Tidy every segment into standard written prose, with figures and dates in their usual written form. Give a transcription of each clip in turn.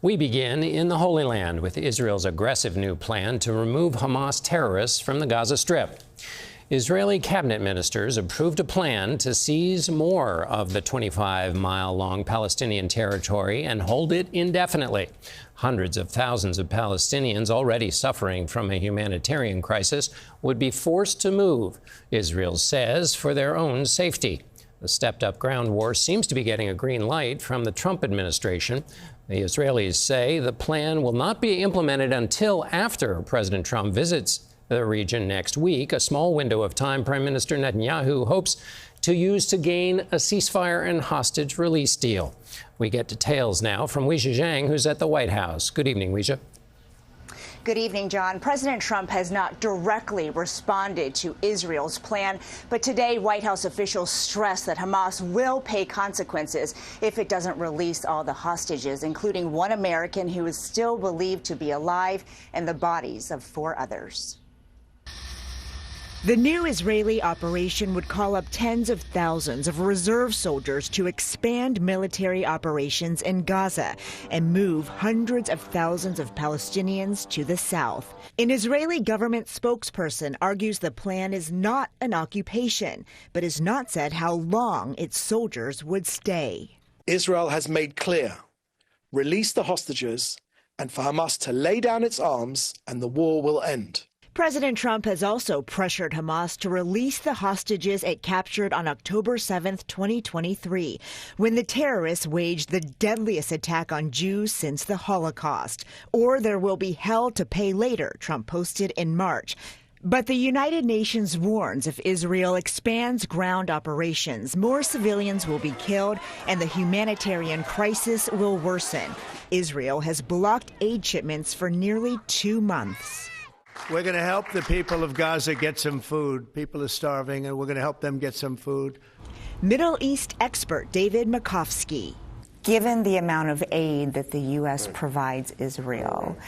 We begin in the Holy Land with Israel's aggressive new plan to remove Hamas terrorists from the Gaza Strip. Israeli cabinet ministers approved a plan to seize more of the 25-mile-long Palestinian territory and hold it indefinitely. Hundreds of thousands of Palestinians already suffering from a humanitarian crisis would be forced to move, Israel says, for their own safety. The stepped-up ground war seems to be getting a green light from the Trump administration. The Israelis say the plan will not be implemented until after President Trump visits the region next week, a small window of time Prime Minister Netanyahu hopes to use to gain a ceasefire and hostage release deal. We get details now from Weijia Jiang, who's at the White House. Good evening, Weijia. Good evening, John. President Trump has not directly responded to Israel's plan, but today White House officials stressed that Hamas will pay consequences if it doesn't release all the hostages, including one American who is still believed to be alive and the bodies of 4 others. The new Israeli operation would call up tens of thousands of reserve soldiers to expand military operations in Gaza and move hundreds of thousands of Palestinians to the south. An Israeli government spokesperson argues the plan is not an occupation, but has not said how long its soldiers would stay. Israel has made clear, release the hostages, and for Hamas to lay down its arms, and the war will end. President Trump has also pressured Hamas to release the hostages it captured on October 7, 2023, when the terrorists waged the deadliest attack on Jews since the Holocaust. Or there will be hell to pay later, Trump posted in March. But the United Nations warns if Israel expands ground operations, more civilians will be killed and the humanitarian crisis will worsen. Israel has blocked aid shipments for nearly 2 months. We're going to help the people of Gaza get some food. People are starving, and we're going to help them get some food. Middle East expert David Makovsky. Given the amount of aid that the U.S. provides Israel,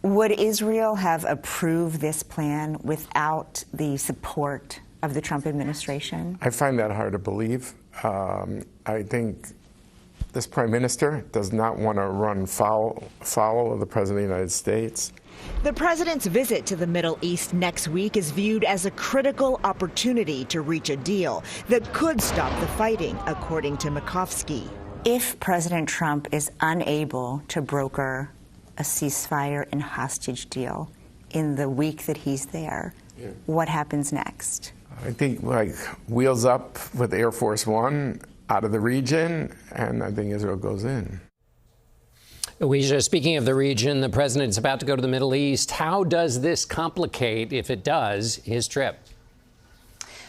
would Israel have approved this plan without the support of the Trump administration? I find that hard to believe. I think this prime minister does not want to run foul of the president of the United States. The president's visit to the Middle East next week is viewed as a critical opportunity to reach a deal that could stop the fighting, according to Makovsky. If President Trump is unable to broker a ceasefire and hostage deal in the week that he's there, what happens next? I think, wheels up with Air Force One out of the region, and I think Israel goes in. Weijia, speaking of the region, the president is about to go to the Middle East. How does this complicate, if it does, his trip?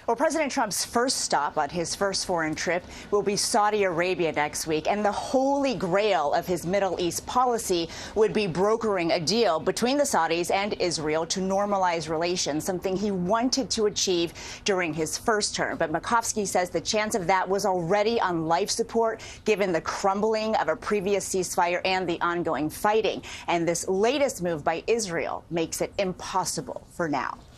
Well, President Trump's first stop on his first foreign trip will be Saudi Arabia next week, and the holy grail of his Middle East policy would be brokering a deal between the Saudis and Israel to normalize relations, something he wanted to achieve during his first term. But Makovsky says the chance of that was already on life support, given the crumbling of a previous ceasefire and the ongoing fighting. And this latest move by Israel makes it impossible for now.